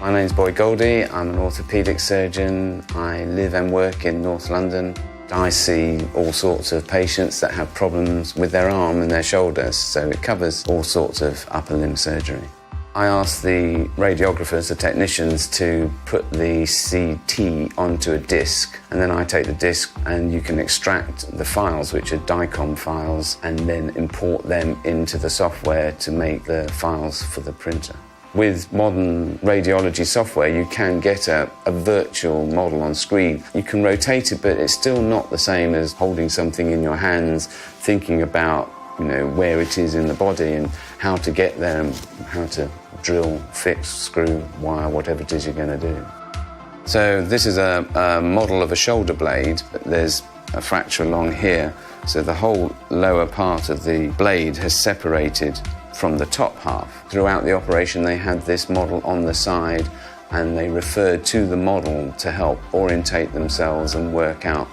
My name's Boy Goldie, I'm an orthopaedic surgeon. I live and work in North London. I see all sorts of patients that have problems with their arm and their shoulders, so it covers all sorts of upper limb surgery. I ask the radiographers, the technicians, to put the CT onto a disc, and then I take the disc and you can extract the files, which are DICOM files, and then import them into the software to make the files for the printer. With modern radiology software, you can get a virtual model on screen. You can rotate it, but it's still not the same as holding something in your hands, thinking about where it is in the body and how to get there and how to drill, fix, screw, wire, whatever it is you're going to do. So this is a model of a shoulder blade. There's a fracture along here, so the whole lower part of the blade has separated from the top half. Throughout the operation they had this model on the side and they referred to the model to help orientate themselves and work out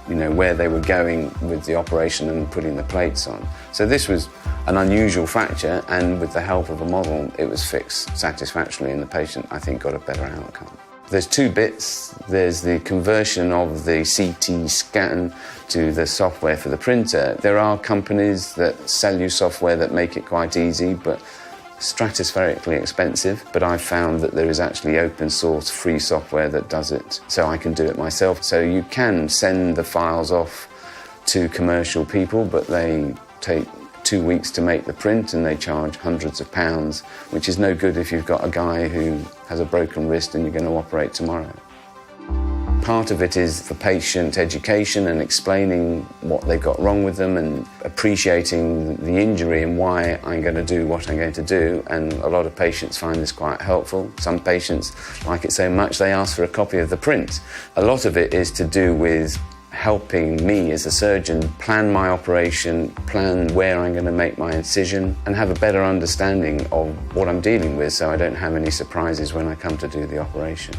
where they were going with the operation and putting the plates on. So this was an unusual fracture, and with the help of a model it was fixed satisfactorily and the patient, I think, got a better outcome. There's two bits. There's the conversion of the CT scan to the software for the printer. There are companies that sell you software that make it quite easy, but stratospherically expensive, but I've found that there is actually open source free software that does it, so I can do it myself. So you can send the files off to commercial people, but they take 2 weeks to make the print and they charge hundreds of pounds, which is no good if you've got a guy who has a broken wrist and you're going to operate tomorrow. Part of it is for patient education and explaining what they've got wrong with them and appreciating the injury and why I'm going to do what I'm going to do, and a lot of patients find this quite helpful. Some patients like it so much they ask for a copy of the print. A lot of it is to do with helping me as a surgeon plan my operation, plan where I'm going to make my incision, and have a better understanding of what I'm dealing with so I don't have any surprises when I come to do the operation.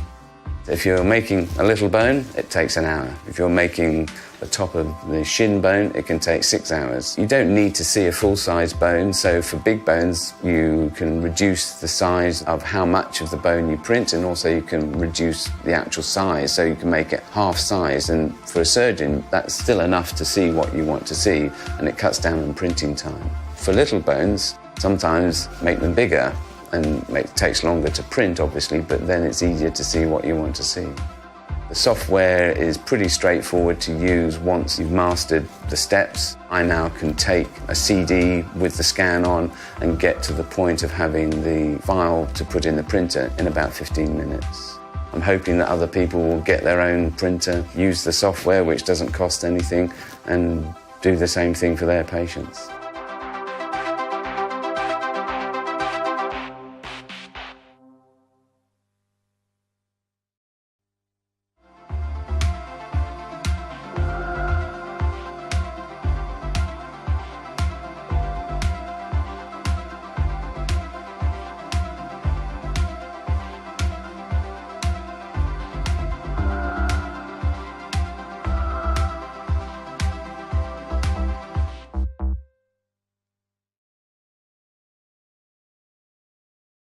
If you're making a little bone, it takes an hour. If you're making the top of the shin bone, it can take 6 hours. You don't need to see a full-size bone, so for big bones you can reduce the size of how much of the bone you print, and also you can reduce the actual size, so you can make it half size, and for a surgeon that's still enough to see what you want to see, and it cuts down on printing time. For little bones, sometimes make them bigger, and it takes longer to print, obviously, but then it's easier to see what you want to see. The software is pretty straightforward to use once you've mastered the steps. I now can take a CD with the scan on and get to the point of having the file to put in the printer in about 15 minutes. I'm hoping that other people will get their own printer, use the software, which doesn't cost anything, and do the same thing for their patients.